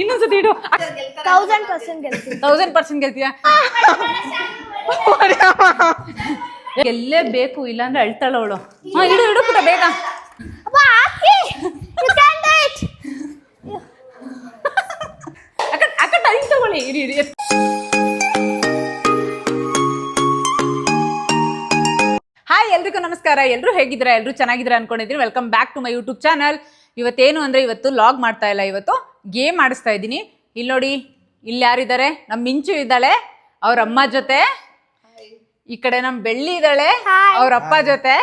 ಇನ್ನೊಂದ್ಸತಿ ಇಡು. 1000% ಗೆಲ್ತೀನಿ. 1000% ಗೆಲ್ತೀಯಾ? ಎಲ್ಲೇ ಬೇಕು, ಇಲ್ಲಾಂದ್ರೆ ಅಳ್ತಾಳ ಅವಳು. ಇಡು ಇಡು ಪುಟ ಬೇಗ. ಅಕ್ಕ ಟೈಮ್ ತಗೊಳ್ಳಿ. ಇರಿ ಇರಿ. ಹಾಯ್ ಎಲ್ರಿಗೂ ನಮಸ್ಕಾರ. ಎಲ್ಲರೂ ಹೇಗಿದ್ದೀರಾ? ಎಲ್ಲರೂ ಚೆನ್ನಾಗಿದ್ದೀರಾ ಅನ್ಕೊಂಡಿದ್ದೀನಿ. Welcome back to my YouTube channel. ಇವತ್ತೇನು ಅಂದರೆ ಇವತ್ತು ಲಾಗ್ ಮಾಡ್ತಾ ಇಲ್ಲ, ಇವತ್ತು ಗೇಮ್ ಆಡಿಸ್ತಾ ಇದ್ದೀನಿ. ಇಲ್ಲಿ ನೋಡಿ, ಇಲ್ಲಿ ಯಾರಿದ್ದಾರೆ? ನಮ್ಮ ಮಿಂಚು ಇದ್ದಾಳೆ ಅವ್ರ ಅಮ್ಮ ಜೊತೆ. ಈ ಕಡೆ ನಮ್ಮ ಬೆಳ್ಳಿ ಇದ್ದಾಳೆ ಅವ್ರ ಅಪ್ಪ ಜೊತೆ.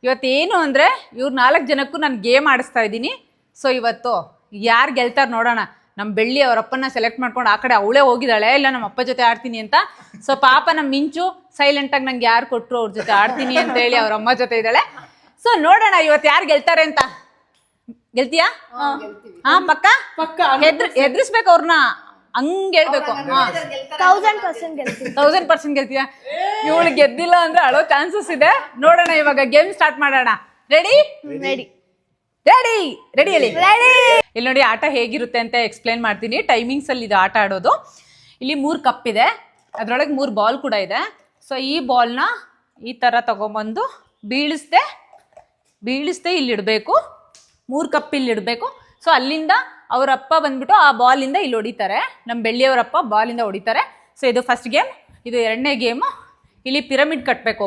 ಇವತ್ತೇನು ಅಂದರೆ ಇವ್ರು 4 ಜನಕ್ಕೂ ನಾನು ಗೇಮ್ ಆಡಿಸ್ತಾ ಇದ್ದೀನಿ. ಸೊ ಇವತ್ತು ಯಾರು ಗೆಲ್ತಾರೆ ನೋಡೋಣ. ನಮ್ಮ ಬೆಳ್ಳಿ ಅವ್ರ ಅಪ್ಪನ ಸೆಲೆಕ್ಟ್ ಮಾಡ್ಕೊಂಡು ಆ ಕಡೆ ಅವಳೇ ಹೋಗಿದ್ದಾಳೆ, ಇಲ್ಲ ನಮ್ಮ ಅಪ್ಪ ಜೊತೆ ಆಡ್ತೀನಿ ಅಂತ. ಸೊ ಪಾಪ ನಮ್ಮ ಮಿಂಚು ಸೈಲೆಂಟಾಗಿ ನಂಗೆ ಯಾರು ಕೊಟ್ಟರು ಅವ್ರ ಜೊತೆ ಆಡ್ತೀನಿ ಅಂತ ಹೇಳಿ ಅವ್ರ ಅಮ್ಮ ಜೊತೆ ಇದ್ದಾಳೆ. ಸೊ ನೋಡೋಣ ಇವತ್ತು ಯಾರು ಗೆಲ್ತಾರೆ ಅಂತ. ಗೆಲ್ತೀಯಾ? ಹಾ ಪಕ್ಕ ಎದುರಿಸ್ಬೇಕು ಅವ್ರನ್ನ, ಹಂಗೆ ಹೇಳ್ಬೇಕು. 1000% ಗೆಲ್ತೀನಿ. 1000% ಗೆಲ್ತೀಯಾ? ಇವಳು ಗೆದ್ದಿಲ್ಲ ಅಂದ್ರೆ ಅಳೋ ಚಾನ್ಸಸ್ ಇದೆ. ನೋಡೋಣ, ಇವಾಗ ಗೇಮ್ ಸ್ಟಾರ್ಟ್ ಮಾಡೋಣ. ರೆಡಿ ರೆಡಿ ರೆಡಿ ರೆಡಿ ಅಲ್ಲಿ ಇಲ್ಲಿ ನೋಡಿ, ಆಟ ಹೇಗಿರುತ್ತೆ ಅಂತ ಎಕ್ಸ್ಪ್ಲೇನ್ ಮಾಡ್ತೀನಿ. ಟೈಮಿಂಗ್ಸ್ ಅಲ್ಲಿ ಇದು ಆಟ ಆಡೋದು. ಇಲ್ಲಿ 3 ಕಪ್ ಇದೆ, ಅದರೊಳಗೆ 3 ಬಾಲ್ ಕೂಡ ಇದೆ. ಸೊ ಈ ಬಾಲ್ನ ಈ ಥರ ತಗೊಂಬಂದು ಬೀಳಿಸ್ದೆ ಇಲ್ಲಿ ಇಡಬೇಕು. 3 ಕಪ್ ಇಲ್ಲಿ ಇಡಬೇಕು. ಸೊ ಅಲ್ಲಿಂದ ಅವ್ರ ಅಪ್ಪ ಬಂದ್ಬಿಟ್ಟು ಆ ಬಾಲಿಂದ ಇಲ್ಲಿ ಹೊಡಿತಾರೆ. ನಮ್ಮ ಬೆಳ್ಳಿಯವರಪ್ಪ ಬಾಲಿಂದ ಹೊಡಿತಾರೆ. ಸೊ ಇದು ಫಸ್ಟ್ ಗೇಮ್. ಇದು 2ನೇ ಗೇಮು. ಇಲ್ಲಿ ಪಿರಮಿಡ್ ಕಟ್ಟಬೇಕು.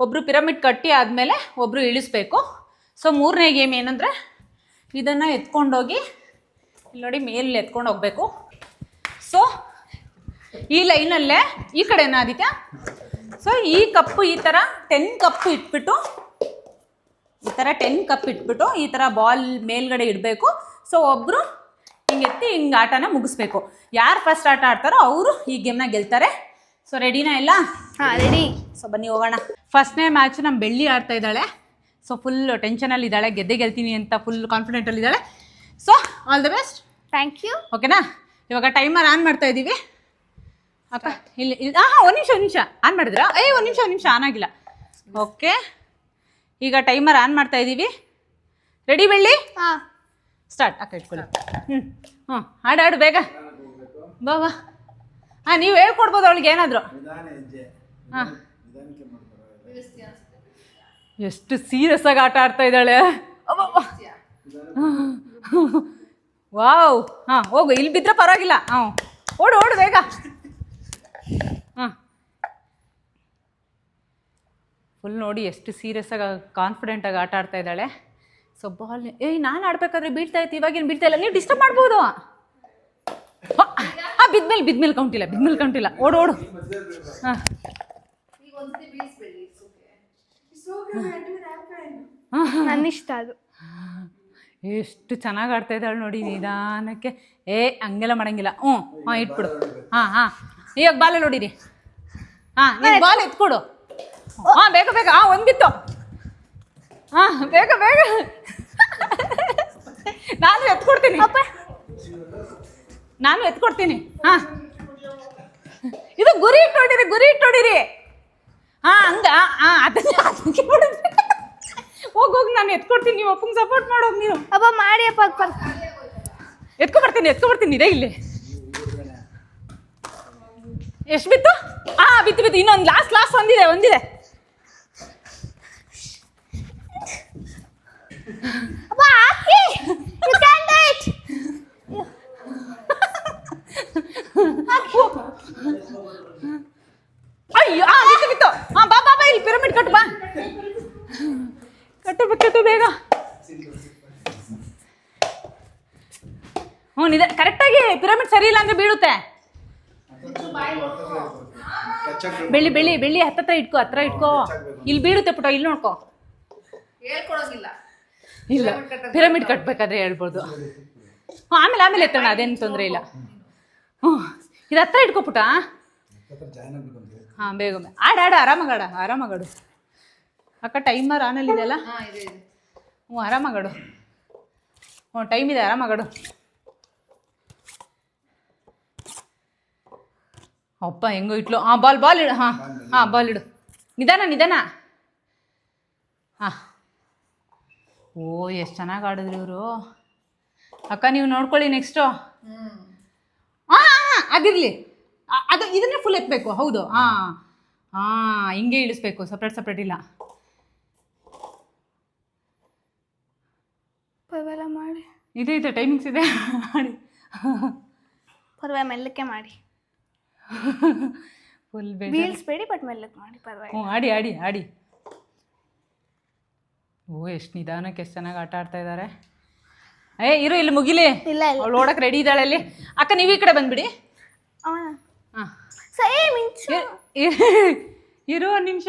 ಒಬ್ಬರು ಪಿರಮಿಡ್ ಕಟ್ಟಿ ಆದಮೇಲೆ ಒಬ್ಬರು ಇಳಿಸ್ಬೇಕು. ಸೊ 3ನೇ ಗೇಮ್ ಏನಂದರೆ, ಇದನ್ನು ಎತ್ಕೊಂಡೋಗಿ ಇಲ್ಲಿ ನೋಡಿ ಮೇಲೆ ಎತ್ಕೊಂಡು ಹೋಗಬೇಕು. ಸೊ ಈ ಲೈನಲ್ಲೇ ಈ ಕಡೆನ ಆದಿತ್ಯ. ಸೊ ಈ ಕಪ್ಪು ಈ ಥರ 10 ಕಪ್ಪು ಇಟ್ಬಿಟ್ಟು, ಈ ಥರ 10 ಕಪ್ ಇಟ್ಬಿಟ್ಟು ಈ ಥರ ಬಾಲ್ ಮೇಲ್ಗಡೆ ಇಡಬೇಕು. ಸೊ ಒಬ್ಬರು ಹಿಂಗೆ ಎತ್ತಿ ಹಿಂಗೆ ಆಟನ ಮುಗಿಸ್ಬೇಕು. ಯಾರು ಫಸ್ಟ್ ಆಟ ಆಡ್ತಾರೋ ಅವರು ಈ ಗೇಮ್ನ ಗೆಲ್ತಾರೆ. ಸೊ ರೆಡಿನಾ ಎಲ್ಲ? ಹಾಂ ರೆಡಿ. ಸೊ ಬನ್ನಿ ಹೋಗೋಣ. ಫಸ್ಟ್ನೇ ಮ್ಯಾಚ್ ನಮ್ಮ ಬೆಳ್ಳಿ ಆಡ್ತಾ ಇದ್ದಾಳೆ. ಸೊ ಫುಲ್ ಟೆನ್ಷನಲ್ಲಿ ಇದ್ದಾಳೆ, ಗೆಲ್ತೀನಿ ಅಂತ ಫುಲ್ ಕಾನ್ಫಿಡೆಂಟಲ್ಲಿ ಇದ್ದಾಳೆ. So all the best. Thank you. ಓಕೆನಾ? ಇವಾಗ ಟೈಮರ್ ಆನ್ ಮಾಡ್ತಾ ಇದ್ದೀವಿ. ಅಕ್ಕ ಇಲ್ಲಿ ಒಂದು ನಿಮಿಷ ಆನ್ ಮಾಡಿದ್ರಾ? ಒಂದು ನಿಮಿಷ ಆನ್ ಆಗಿಲ್ಲ. ಓಕೆ, ಈಗ ಟೈಮರ್ ಆನ್ ಮಾಡ್ತಾ ಇದ್ದೀವಿ. ರೆಡಿ ಬೆಳ್ಳಿ? ಹಾಂ ಸ್ಟಾರ್ಟ್. ಅಕ್ಕ ಇಟ್ಕೊಳ್ಳಿ. ಆಡು ಬೇಗ ಬಾ. ಹಾಂ, ನೀವು ಹೇಳ್ಕೊಡ್ಬೋದು ಅವಳಿಗೆ ಏನಾದರೂ. ಹಾಂ, ಎಷ್ಟು ಸೀರಿಯಸ್ ಆಗಿ ಆಟ ಆಡ್ತಾ ಇದ್ದಾಳೆ. ವಾವ್. ಹಾಂ ಹೋಗು, ಇಲ್ಲಿ ಬಿದ್ದರೆ ಪರವಾಗಿಲ್ಲ. ಓಡು ಬೇಗ. ಹಾಂ, ಫುಲ್ ನೋಡಿ ಎಷ್ಟು ಸೀರಿಯಸ್ ಆಗಿ ಕಾನ್ಫಿಡೆಂಟಾಗಿ ಆಟ ಆಡ್ತಾ ಇದ್ದಾಳೆ. ಸೊ ಬಾಲ್ ನಾನು ಆಡ್ಬೇಕಾದ್ರೆ ಬೀಳ್ತಾ ಇತ್ತು, ಇವಾಗೇನು ಬೀಳ್ತಾ ಇಲ್ಲ. ನೀವು ಡಿಸ್ಟರ್ಬ್ ಮಾಡ್ಬೋದು. ಬಿದ್ಮೇಲೆ ಕೌಂಟಿಲ್ಲ. ಓಡು. ಹಾಂ, ನನ್ನಿಷ್ಟ ಅದು. ಎಷ್ಟು ಚೆನ್ನಾಗಿ ಆಡ್ತಾ ಇದ್ದಾಳೆ ನೋಡಿ, ನಿಧಾನಕ್ಕೆ. ಹಂಗೆಲ್ಲ ಮಾಡಂಗಿಲ್ಲ. ಇಟ್ಬಿಡು. ಹಾಂ ಇವಾಗ ಬಾಲಲ್ಲಿ ಹೊಡೀರಿ. ಹಾಂ, ನೀವು ಬಾಲ್ ಎತ್ಕೊಡು. ಬೇಗ ಒಂದು ಬಿತ್ತು. ಬೇಗ ನಾನು ಎತ್ಕೊಡ್ತೀನಿ. ಹಾಂ, ಇದು ಗುರಿ ಇಟ್ಟೋಡಿರಿ. ಅದಕ್ಕೆ ಹೋಗಿ ನಾನು ಎತ್ಕೊಡ್ತೀನಿ. ನೀವು ಅಪ್ಪಂಗೆ ಸಪೋರ್ಟ್ ಮಾಡೋಗಿ. ನೀವು ಅಪ್ಪ ಮಾಡಿ ಅಪ್ಪ. ಎತ್ಕೊಬರ್ತೀನಿ. ಇದೇ ಇಲ್ಲಿ ಎಷ್ಟು ಬಿತ್ತು? ಬಿತ್ತು. ಇನ್ನೊಂದು ಲಾಸ್ಟ್ ಒಂದಿದೆ. ಅಯ್ಯೋ, ಬಿತ್ತು. ಬಾ ಇಲ್ಲಿ ಪಿರಮಿಡ್ ಕಟ್ಟು. ಬಾ ಕಟ್ಟು ಬೇಗ. ಇದೆ ಕರೆಕ್ಟಾಗಿ. ಪಿರಮಿಡ್ ಸರಿ ಇಲ್ಲ ಅಂದ್ರೆ ಬೀಳುತ್ತೆ. ಬೆಳ್ಳಿ ಹತ್ರ ಇಟ್ಕೋ. ಇಲ್ಲಿ ಬೀಳುತ್ತೆ ಪುಟ. ಇಲ್ಲಿ ನೋಡ್ಕೋ. ಇಲ್ಲ, ಪಿರಮಿಡ್ ಕಟ್ಬೇಕಾದ್ರೆ ಹೇಳ್ಬೋದು. ಆಮೇಲೆ ಎತ್ತೋಣ, ಅದೇನು ತೊಂದರೆ ಇಲ್ಲ. ಇದು ಹತ್ರ ಇಟ್ಕೋ ಪುಟ. ಹಾಂ, ಬೇಗ ಆಡು. ಆರಾಮಾಗಾಡು. ಅಕ್ಕ ಟೈಮರ್ ಆನಲ್ಲಿ ಇದೆಯಲ್ಲ? ಆರಾಮಾಗಾಡು. ಟೈಮ್ ಇದೆ, ಆರಾಮಾಗಾಡು. ಅಪ್ಪ ಹೆಂಗೋ ಇಟ್ಲು. ಬಾಲ್ ಇಡು. ಬಾಲ್ ಇಡು. ನಿಧಾನ. ಹಾಂ, ಎಷ್ಟು ಚೆನ್ನಾಗಿ ಆಡಿದ್ರು ಇವರು. ಅಕ್ಕ ನೀವು ನೋಡ್ಕೊಳ್ಳಿ ನೆಕ್ಸ್ಟು. ಹಾಂ ಅದಿರಲಿ, ಅದು ಇದನ್ನೇ ಫುಲ್ ಎತ್ತಬೇಕು. ಹೌದು, ಹಾಂ ಹಾಂ, ಹಿಂಗೆ ಇಳಿಸ್ಬೇಕು, ಸಪ್ರೇಟ್ ಇಲ್ಲ. ಪರವಾಗಿಲ್ಲ ಮಾಡಿ. ಇದೆ ಟೈಮಿಂಗ್ಸ್ ಇದೆ, ಮಾಡಿ. ಪರವಾಗಿಲ್ಲ ಮೆಲ್ಲಕ್ಕೆ ಮಾಡಿ. ಫುಲ್ ಬೀಳ್ಸ್ಬೇಡಿ, ಬಟ್ ಮೆಲ್ಲಕ್ಕೆ ಮಾಡಿ. ಪರವಾಗಿಲ್ಲ. ಹ್ಞೂ, ಆಡಿ. ಓ, ಎಷ್ಟು ನಿಧಾನಕ್ಕೆ ಎಷ್ಟು ಚೆನ್ನಾಗಿ ಆಟ ಆಡ್ತಾ ಇದ್ದಾರೆ. ಇರು, ಇಲ್ಲಿ ಮುಗಿಲಿ. ಇಲ್ಲ ಅವಳು ಓಡಕ್ಕೆ ರೆಡಿ ಇದ್ದಾಳೆ ಅಲ್ಲಿ. ಅಕ್ಕ ನೀವು ಈ ಕಡೆ ಬಂದ್ಬಿಡಿ. ಹಾಂ ಮಿಂಚು ಇರು ಒಂದು ನಿಮಿಷ.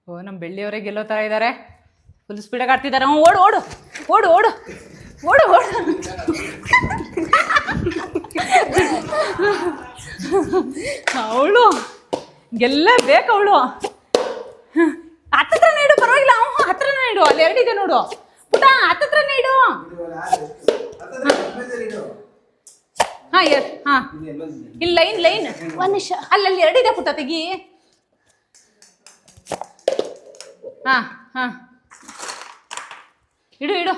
ಓ, ನಮ್ಮ ಬೆಳ್ಳಿಯವರೇ ಗೆಲ್ಲೋ ಥರ ಇದ್ದಾರೆ. ಫುಲ್ ಸ್ಪೀಡಾಗಿ ಆಡ್ತಿದ್ದಾರೆ. ಓಡು ಅವಳು ಗೆಲ್ಲಬೇಕು. ಅವಳು ಹತ್ತತ್ರನೇ ಇಡು, ಪರವಾಗಿಲ್ಲ. ಹತ್ರನೇ ಇಡು, ಅಲ್ಲಿ 2 ಇದೆ ನೋಡು ಪುಟ, ಹತ್ತತ್ರನೇ ಇಡು. ಹಾಂ ಇಲ್ಲಿ ಲೈನ್ ಒಂದು ನಿಮಿಷ. ಅಲ್ಲಿ 2 ಇದೆ ಪುಟ, ತೆಗಿ. ಹಾಂ ಇಡು.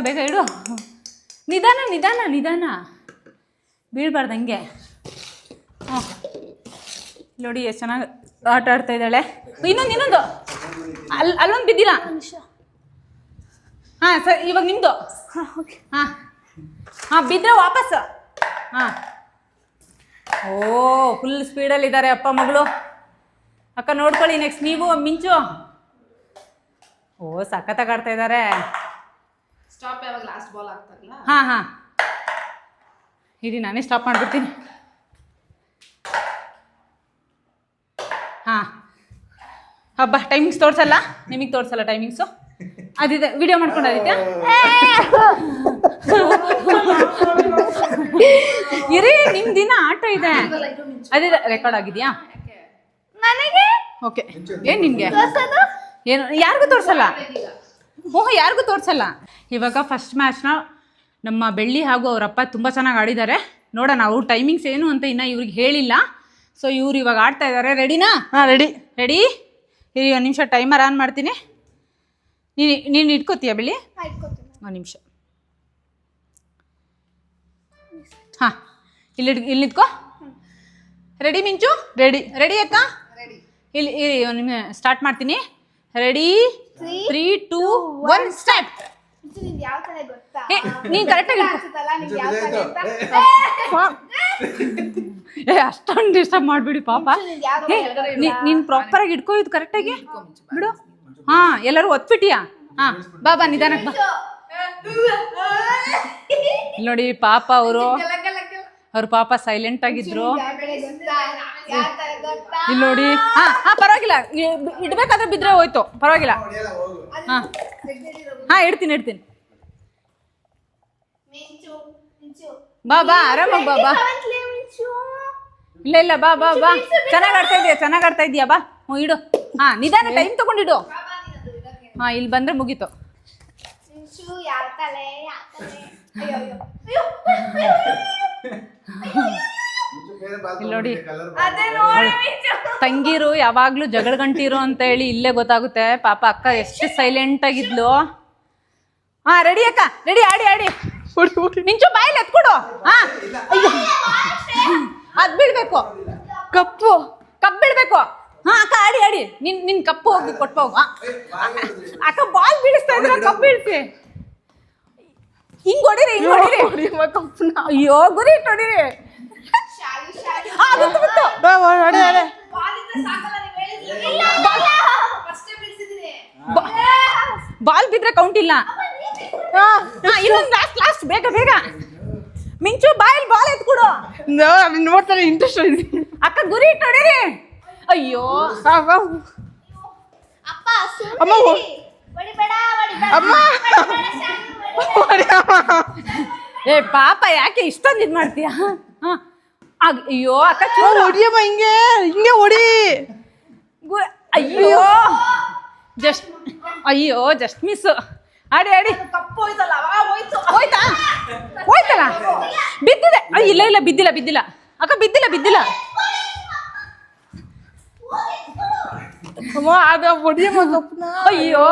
ಬೇಗ ಇಡು. ನಿಧಾನ ಬೀಳ್ಬಾರ್ದು ಹಂಗೆ. ನೋಡಿ ಎಷ್ಟು ಚೆನ್ನಾಗಿ ಆಟ ಆಡ್ತಾ ಇದ್ದಾಳೆ. ಇನ್ನೊಂದು ಅಲ್ಲೊಂದು ಬಿದ್ದಿಲ್ಲ. ಹಾಂ ಸರ್, ಇವಾಗ ನಿಮ್ಮದು. ಹಾಂ ಬಿದ್ದರೆ ವಾಪಸ್. ಹಾಂ ಓ, ಫುಲ್ ಸ್ಪೀಡಲ್ಲಿದ್ದಾರೆ ಅಪ್ಪ ಮಗಳು. ಅಕ್ಕ ನೋಡ್ಕೊಳ್ಳಿ ನೆಕ್ಸ್ಟ್ ನೀವು. ಮಿಂಚು ಓ, ಸಖತ್ತಾಗಿ ಆಡ್ತಾ ಇದ್ದಾರೆ. ಸ್ಟಾಪ್ ಯಾವಾಗ ಲಾಸ್ಟ್ ಬಾಲ್ ಆಗ್ತಾರಲ್ಲ. ಹಾಂ ಇರಿ, ನಾನೇ ಸ್ಟಾಪ್ ಮಾಡಿಬಿಡ್ತೀನಿ. ಹಾಂ ಹಬ್ಬ, ಟೈಮಿಂಗ್ಸ್ ತೋರಿಸಲ್ಲ, ನಿಮಗೆ ತೋರಿಸಲ್ಲ ಟೈಮಿಂಗ್ಸು. ಅದಿದೆ, ವಿಡಿಯೋ ಮಾಡ್ಕೊಂಡಿದ್ದೆ. ಇರಿ, ನಿಮ್ಮ ದಿನ ಆಟ ಇದೆ. ಅದಿದೆ, ರೆಕಾರ್ಡ್ ಆಗಿದೆಯಾ? ನನಗೆ ಓಕೆ. ಏನು ನಿನಗೆ? ಏನು ಯಾರಿಗೂ ತೋರಿಸಲ್ಲ. ಯಾರಿಗೂ ತೋರಿಸಲ್ಲ. ಇವಾಗ ಫಸ್ಟ್ ಮ್ಯಾಚ್ನ ನಮ್ಮ ಬೆಳ್ಳಿ ಹಾಗೂ ಅವರಪ್ಪ ತುಂಬ ಚೆನ್ನಾಗಿ ಆಡಿದ್ದಾರೆ. ನೋಡೋಣ ಅವ್ರ ಟೈಮಿಂಗ್ಸ್ ಏನು ಅಂತ ಇನ್ನೂ ಇವ್ರಿಗೆ ಹೇಳಿಲ್ಲ. ಸೊ ಇವ್ರು ಇವಾಗ ಆಡ್ತಾ ಇದ್ದಾರೆ. ರೆಡಿನಾ? ಹಾಂ ರೆಡಿ. ಇರಿ, ಒಂದು ನಿಮಿಷ ಟೈಮರ್ ಆನ್ ಮಾಡ್ತೀನಿ. ನೀನು ಇಟ್ಕೋತೀಯ ಬೆಳ್ಳಿ? ಒಂದು ನಿಮಿಷ. ಹಾಂ ಇಲ್ಲಿ ನಿಂತ್ಕೋ. ರೆಡಿ ಮಿಂಚು? ರೆಡಿ ಅಕ್ಕ? ಇಲ್ಲಿ ಒಂದು ನಿಮಿಷ ಸ್ಟಾರ್ಟ್ ಮಾಡ್ತೀನಿ. Ready, 3, 2, 1 start. ನೀನು ಕರೆಕ್ಟಾಗಿ ಅಷ್ಟೊಂದು ಡಿಸ್ಟರ್ಬ್ ಮಾಡಿಬಿಡಿ ಪಾಪ. ನೀನು ಪ್ರಾಪರಾಗಿ ಇಟ್ಕೋ, ಇದು ಕರೆಕ್ಟಾಗಿ ಬಿಡು. ಹಾಂ ಎಲ್ಲರೂ ಒತ್ಬಿಟ್ಟಿಯಾ? ಹಾಂ ಬಾ ನಿಧಾನಕ್ಕೆ ಬಾ. ನೋಡಿ ಪಾಪ ಅವ್ರ ಪಾಪ ಸೈಲೆಂಟ್ ಆಗಿದ್ರು. ಇಲ್ಲಿ ನೋಡಿ. ಹಾಂ ಪರವಾಗಿಲ್ಲ, ಇಡ್ಬೇಕಾದ್ರೆ ಬಿದ್ದರೆ ಹೋಯ್ತು, ಪರವಾಗಿಲ್ಲ. ಹಾಂ ಇಡ್ತೀನಿ. ಬಾ ಆರಾಮಾಗಿ ಬಾ. ಇಲ್ಲ ಬಾ. ಚೆನ್ನಾಗಿ ಆಡ್ತಾ ಇದೀಯಾ ಬಾ. ಹ್ಞೂ ಇಡು. ಹಾಂ ನಿಧಾನ, ಟೈಮ್ ತಗೊಂಡಿಡು. ಹಾಂ ಇಲ್ಲಿ ಬಂದರೆ ಮುಗೀತು. ಇಲ್ಲಿ ನೋಡಿ, ತಂಗಿರು ಯಾವಾಗ್ಲೂ ಜಗಳ ಗಂಟಿರು ಅಂತ ಹೇಳಿ ಇಲ್ಲೇ ಗೊತ್ತಾಗುತ್ತೆ. ಪಾಪ ಅಕ್ಕ ಎಷ್ಟು ಸೈಲೆಂಟ್ ಆಗಿದ್ಲು. ಹಾಂ ರೆಡಿ ಅಕ್ಕ, ರೆಡಿ. ಆಡಿ ಮಿಂಚು ಬಾಯಲ್ಲಿ ಎತ್ಕೊಡು. ಹಾಂ ಅದ್ ಬೀಳ್ಬೇಕು, ಕಪ್ಪು ಬೀಳ್ಬೇಕು. ಹಾಂ ಅಕ್ಕ ಆಡಿ. ನಿನ್ ಕಪ್ಪು ಹೋಗಿ ಕೊಟ್ಟು ಹೋಗು. ಅಕ್ಕ ಬಾಲ್ ಬೀಳಿಸ್ತಾ ಇದ್ರೆ ಕಪ್ಪು ಬೀಳ್ಸಿ. ಹಿಂಗ್ ಹೊಡಿರಿ. ಅಯ್ಯೋ ಗುರಿ ಇಟ್ಟು ಹೊಡಿರಿ. ಬಾಲ್ ಬಿದ್ರೆ ಕೌಂಟ್ ಇಲ್ಲ. ಇನ್ನೊಂದು ಲಾಸ್ಟ್ ಬೇಗ ಮಿಂಚು ಬಾಯಲ್ಲಿ ಬಾಲ್ ಎತ್ಕೊಡು. ನೋಡ್ತಾರೆ, ಇಂಟ್ರೆಸ್ಟ್ ಇದೆ. ಅಕ್ಕ ಗುರಿ ಇಟ್ಟು ಹೊಡಿರಿ. ಅಯ್ಯೋ ಏ ಪಾಪ ಯಾಕೆ ಇಷ್ಟೊಂದು ಇದು ಮಾಡ್ತೀಯ? ಅಯ್ಯೋ ಅಕ್ಕ ಚೂರು ಹೊಡಿಯಮ್ಮ, ಹಿಂಗೆ ಹೊಡಿ. ಅಯ್ಯೋ ಜಸ್ಟ್ ಮಿಸ್. ಆಡಿ ಹೋಯ್ತಲ್ಲ. ಬಿದ್ದಿದೆ. ಇಲ್ಲ ಬಿದ್ದಿಲ್ಲ ಅಕ್ಕ, ಬಿದ್ದಿಲ್ಲ. ಅಮ್ಮ ಅದ ಹೊಡಿಯಮ್ಮ ಕಪ್ಪನ. ಅಯ್ಯೋ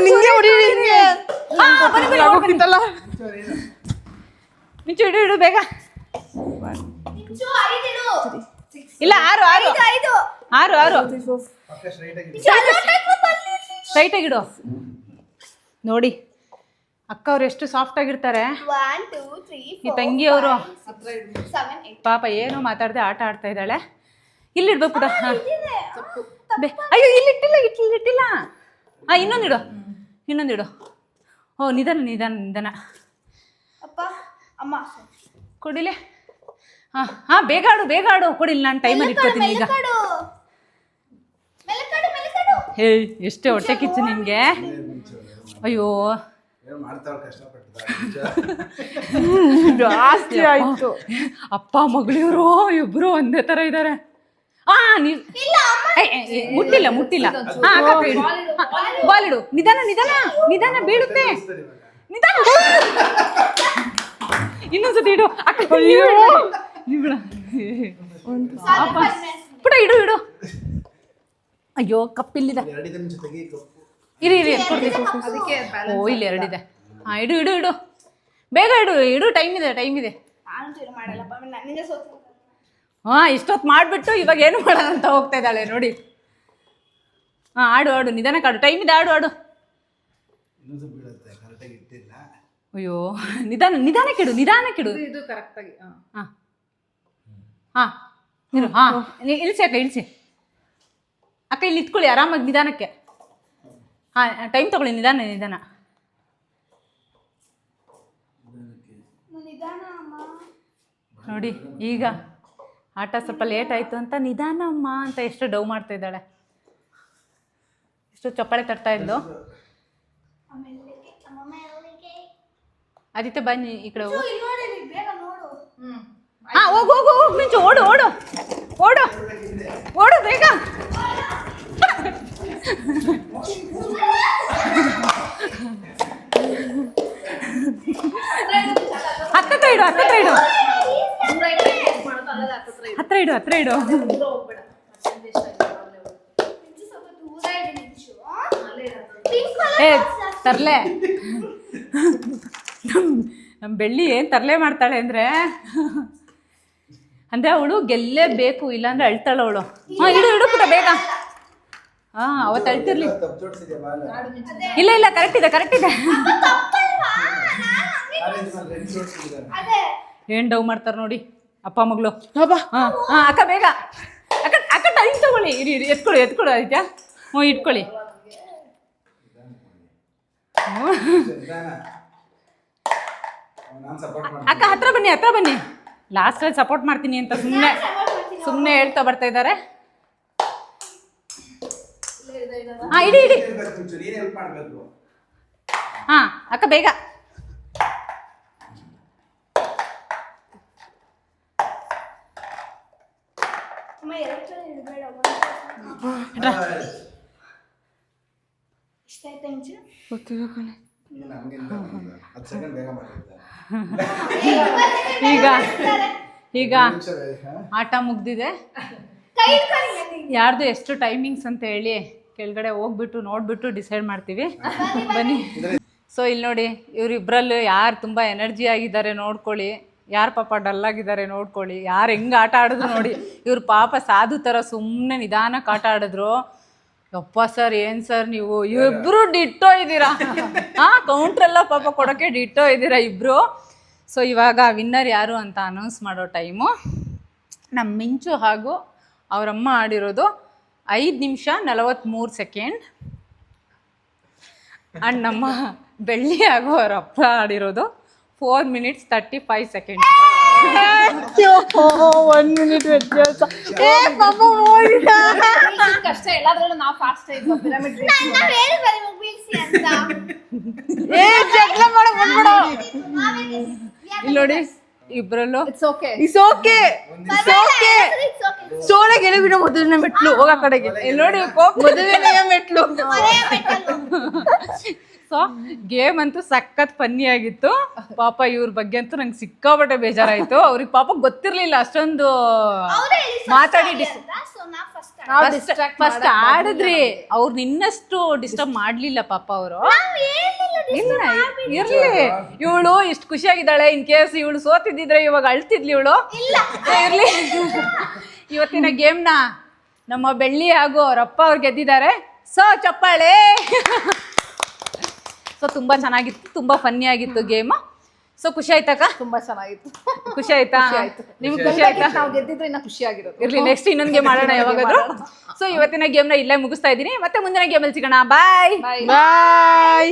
ನಿಂಗೆ ಹೊಡಿ ನಿಂಗೆ. ಆಗೋಕ್ಕಿತ್ತಲ್ಲ. ಮಿಂಚು ಇಡು ಬೇಗ. ಇಲ್ಲ 6 ಸ್ಟ್ರೈಟ್ ಆಗಿಡು. ನೋಡಿ ಅಕ್ಕ ಅವ್ರು ಎಷ್ಟು ಸಾಫ್ಟ್ ಆಗಿರ್ತಾರೆ. 1 2 3 ಈ ತಂಗಿಯವರು 7 8 ಪಾಪ ಏನು ಮಾತಾಡದೆ ಆಟ ಆಡ್ತಾ ಇದ್ದಾಳೆ. ಇಲ್ಲಿ ಇಡ್ಬೇಕು ಕೂಡ. ಅಯ್ಯೋ ಇಲ್ಲಿ ಇಟ್ಟಿಲ್ಲ. ಇನ್ನೊಂದಿಡು. ಓ ನಿಧಾನ ಅಪ್ಪ ಅಮ್ಮ ಕೊಡಿಲೆ. ಹಾ ಬೇಗ ಆಡು ಕೊಡಿಲ್ಲ, ನಾನು ಟೈಮಲ್ಲಿ ಇಟ್ಕೋತೀನಿ ಈಗ. ಹೇ ಎಷ್ಟೇ ಹೊಟ್ಟೆ ಕಿಚ್ಚು ನಿನ್ಗೆ. ಅಯ್ಯೋ ಜಾಸ್ತಿ ಆಯ್ತು. ಅಪ್ಪ ಮಗಳಿವರು ಇಬ್ರು ಒಂದೇ ತರ ಇದ್ದಾರೆ. ಮುಟ್ಟಿಲ್ಲ. ಬಾಲ್ ಇಡು. ನಿಧಾನ ಬೀಳುತ್ತೆ. ನಿಧಾನ. ಇನ್ನೊಂದ್ಸತಿ ಇಡು. ಪುಟ ಇಡು. ಅಯ್ಯೋ ಕಪ್ಪಿಲ್ಲಿದೆ. ಇರಿ ಓ ಇಲ್ಲಿ 2 ಇದೆ. ಹಾ ಇಡು ಬೇಗ ಇಡು. ಟೈಮ್ ಇದೆ. ಹಾ ಇಷ್ಟೊತ್ತು ಮಾಡ್ಬಿಟ್ಟು ಇವಾಗ ಏನು ಮಾಡೋಣ ಅಂತ ಹೋಗ್ತಾ ಇದ್ದಾಳೆ ನೋಡಿ. ಹಾ ಆಡು ನಿಧಾನಕ್ಕೆ ಆಡು. ಟೈಮ್ ಇದೆ. ಆಡು. ಅಯ್ಯೋ ನಿಧಾನಕ್ಕಿಡು. ಇದು ಕರೆಕ್ಟ್ ಆಗಿ. ಹಾ ಇಳಿಸಿ ಅಕ್ಕ ಇಲ್ಲಿ ಇಟ್ಕೊಳ್ಳಿ ಆರಾಮಾಗಿ ನಿಧಾನಕ್ಕೆ. ಹಾ ಟೈಮ್ ತಗೊಳ್ಳಿ. ನಿಧಾನ. ನೋಡಿ ಈಗ ಆಟ ಸ್ವಲ್ಪ ಲೇಟ್ ಆಯ್ತು ಅಂತ ನಿಧಾನ ಅಮ್ಮ ಅಂತ ಎಷ್ಟು ಡೌ ಮಾಡ್ತಾ ಇದ್ದಾಳೆ. ಎಷ್ಟು ಚಪ್ಪಾಳೆ ತಟ್ತಾ ಇದ್ಲು. ಆದಿತ್ಯ ಬನ್ನಿ ಈ ಕಡೆ ಹೋಗು. ಹಾ ಹೋಗು ಮಿಂಚು. ಓಡು ಬೇಗ. ಹತ್ರ ಇಡು. ಏ ತರ್ಲೆ. ನಮ್ಮ ಬೆಳ್ಳಿ ಏನು ತರಲೆ ಮಾಡ್ತಾಳೆ ಅಂದರೆ ಅವಳು ಗೆಲ್ಲೇಬೇಕು, ಇಲ್ಲಾಂದ್ರೆ ಅಳ್ತಾಳೆ ಅವಳು. ಹಾಂ ಇಡು ಪುಟ ಬೇಗ. ಹಾಂ ಅವತ್ತು ಅಳ್ತಿರ್ಲಿ. ಇಲ್ಲ ಕರೆಕ್ಟ್ ಇದೆ. ಏನು ಡೌ ಮಾಡ್ತಾರೆ ನೋಡಿ ಅಪ್ಪ ಮಗಳು. ಹಾಂ ಅಕ್ಕ ಬೇಗ. ಅಕ್ಕ ಟೈಮ್ ತಗೊಳ್ಳಿ. ಇರಿ ಎತ್ಕೊಳ್ಳಿ ಆದಿತ್ಯ. ಹ್ಞೂ ಇಟ್ಕೊಳ್ಳಿ. ಅಕ್ಕ ಹತ್ರ ಬನ್ನಿ. ಲಾಸ್ಟಲ್ಲಿ ಸಪೋರ್ಟ್ ಮಾಡ್ತೀನಿ ಅಂತ ಸುಮ್ಮನೆ ಹೇಳ್ತಾ ಬರ್ತಾ ಇದ್ದಾರೆ. ಹಾಂ ಇಡಿ. ಹಾಂ ಅಕ್ಕ ಬೇಗ. ಈಗ ಆಟ ಮುಗ್ದಿದೆ. ಯಾರ್ದು ಎಷ್ಟು ಟೈಮಿಂಗ್ಸ್ ಅಂತ ಹೇಳಿ ಕೆಳಗಡೆ ಹೋಗ್ಬಿಟ್ಟು ನೋಡ್ಬಿಟ್ಟು ಡಿಸೈಡ್ ಮಾಡ್ತೀವಿ. ಬನ್ನಿ. ಸೊ ಇಲ್ಲಿ ನೋಡಿ ಇವರಿಬ್ಬರಲ್ಲೂ ಯಾರು ತುಂಬ ಎನರ್ಜಿ ಆಗಿದ್ದಾರೆ ನೋಡ್ಕೊಳ್ಳಿ, ಯಾರು ಪಾಪ ಡಲ್ ಆಗಿದ್ದಾರೆ ನೋಡ್ಕೊಳ್ಳಿ, ಯಾರು ಹೆಂಗೆ ಆಟ ಆಡಿದ್ರು ನೋಡಿ. ಇವ್ರು ಪಾಪ ಸಾಧು ಥರ ಸುಮ್ಮನೆ ನಿಧಾನಕ್ಕೆ ಆಟ ಆಡಿದ್ರು. ಯಪ್ಪ ಸರ್ ಏನು ಸರ್ ನೀವು ಇಬ್ಬರು ಡಿಟ್ಟೋ ಇದ್ದೀರಾ. ಕೌಂಟ್ರೆಲ್ಲ ಪಾಪ ಕೊಡೋಕ್ಕೆ ಡಿಟ್ಟೋ ಇದ್ದೀರಾ ಇಬ್ಬರು. ಸೊ ಇವಾಗ ವಿನ್ನರ್ ಯಾರು ಅಂತ ಅನೌನ್ಸ್ ಮಾಡೋ ಟೈಮು. ನಮ್ಮ ಮಿಂಚು ಹಾಗೂ ಅವರಮ್ಮ ಆಡಿರೋದು 5 ನಿಮಿಷ 43 ಸೆಕೆಂಡ್. ಆ್ಯಂಡ್ ನಮ್ಮ ಬೆಳ್ಳಿ ಹಾಗೂ ಅವರ ಅಪ್ಪ ಆಡಿರೋದು 4 ಮಿನಿಟ್ಸ್ 35 ಸೆಕೆಂಡ್. 1 ಮಿನಿಟ್ ವ್ಯತ್ಯಾಸ. ಕಷ್ಟ ಎಲ್ಲಾದ್ರಲ್ಲೂ ನಾವು ಫಾಸ್ಟ್ ಇದ್ವಿ. ಪಿರಮಿಡ್ ಇಲ್ಲಿ ನೋಡಿ ಇಬ್ರಲ್ಲೂ ಇಟ್ಸ್ ಓಕೆ ಸೋಳೆ ಗೆಲುವಿನ ಮೊದಲನೇ ಮೆಟ್ಲು ಹೋಗ ಕಡೆಗೆ. ಇಲ್ಲಿ ನೋಡಿ ಮೊದಲನೆಯ ಮೆಟ್ಲು. ಸೊ ಗೇಮ್ ಅಂತೂ ಸಖತ್ ಫನ್ನಿ ಆಗಿತ್ತು. ಪಾಪ ಇವ್ರ ಬಗ್ಗೆ ಅಂತೂ ನಂಗೆ ಸಿಕ್ಕಾಪಟ್ಟೆ ಬೇಜಾರಾಯ್ತು. ಅವ್ರಿಗೆ ಪಾಪ ಗೊತ್ತಿರ್ಲಿಲ್ಲ ಅಷ್ಟೊಂದು ಮಾತಾಡಿ ಫಸ್ಟ್ ಆಡಿದ್ರಿ. ಅವ್ರು ನಿನ್ನಷ್ಟು ಡಿಸ್ಟರ್ಬ್ ಮಾಡ್ಲಿಲ್ಲ ಪಾಪ ಅವರು. ಇರ್ಲಿ, ಇವಳು ಇಷ್ಟು ಖುಷಿಯಾಗಿದ್ದಾಳೆ. ಇನ್ ಕೇಸ್ ಇವಳು ಸೋತಿದ್ದಿದ್ರೆ ಇವಾಗ ಅಳ್ತಿದ್ಲಿ ಇವಳು. ಇರ್ಲಿ, ಇವತ್ತಿನ ಗೇಮ್ನ ನಮ್ಮ ಬೆಳ್ಳಿ ಹಾಗೂ ಅವರಪ್ಪ ಅವ್ರು ಗೆದ್ದಿದ್ದಾರೆ. ಸೊ ಚಪ್ಪಾಳೆ. ಸೊ ತುಂಬಾ ಚೆನ್ನಾಗಿತ್ತು, ತುಂಬಾ ಫನ್ನಿ ಆಗಿತ್ತು ಗೇಮ್. ಸೊ ಖುಷಿ ಆಯ್ತಕ್ಕ? ತುಂಬಾ ಚೆನ್ನಾಗಿತ್ತು. ಖುಷಿ ಆಯ್ತಾ? ನಿಮ್ಗೆ ಖುಷಿ ಆಯ್ತಾ? ನಾವು ಗೆದ್ದಿದ್ರೆ ಇನ್ನ ಖುಷಿ ಆಗಿರೋದು. ಇರ್ಲಿ, ನೆಕ್ಸ್ಟ್ ಇನ್ನೊಂದು ಗೇಮ್ ಆಡೋಣ ಯಾವಾಗಾದ್ರೂ. ಸೊ ಇವತ್ತಿನ ಗೇಮ್ನ ಇಲ್ಲೇ ಮುಗಿಸ್ತಾ ಇದ್ದೀನಿ. ಮತ್ತೆ ಮುಂದಿನ ಗೇಮಲ್ಲಿ ಸಿಗೋಣ. ಬಾಯ್ ಬಾಯ್.